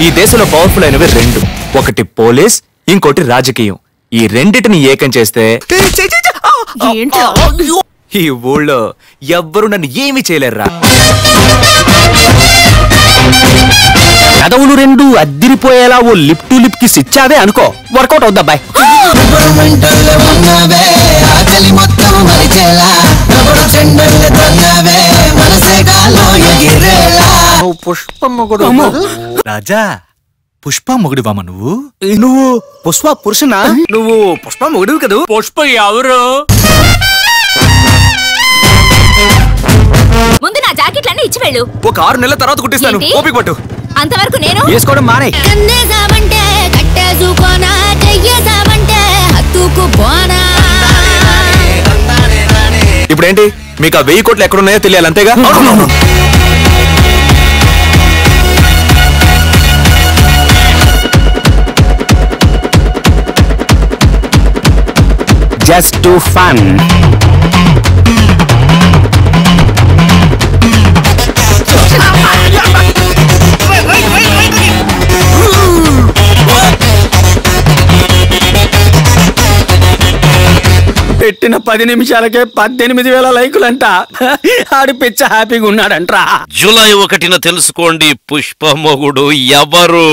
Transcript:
ఈ దేశంలో పవర్ఫుల్ అయినవి రెండు, ఒకటి పోలీస్, ఇంకోటి రాజకీయం. ఈ రెండిటిని ఏకం చేస్తే ఈ ఊళ్ళో ఎవ్వరు నన్ను ఏమీ చేయలేరురా. కదవులు రెండు అద్దిరిపోయేలా ఓ లిప్ టు లిప్ కి సిచ్చావే అనుకో, వర్కౌట్ అవుద్దా బాయ్. రాజా, పుష్ప మొగుడివామా నువ్వు? నువ్వు పుష్ప పురుషునా? నువ్వు పుష్ప మొగుడివి కదూ? పుష్ప ఎవరు? ముందు నా జాకెట్లన్నీ ఇచ్చి వెళ్ళు. ఒక 6 నెలల తర్వాత కుట్టిస్తాను, ఓపిక పట్టు. అంతవరకు నేను వేసుకోవడం మానే. ఇప్పుడేంటి మీకు ఆ 1000 కోట్లు ఎక్కడున్నాయో తెలియాలి, అంతేగా? Just to fun. పెట్టిన 10 నిమిషాలకే 18,000 లైకులంట. ఆడి పిచ్చ హ్యాపీగా ఉన్నాడంట్రా. జూలై 1న తెలుసుకోండి పుష్ప మొగుడు ఎవరు.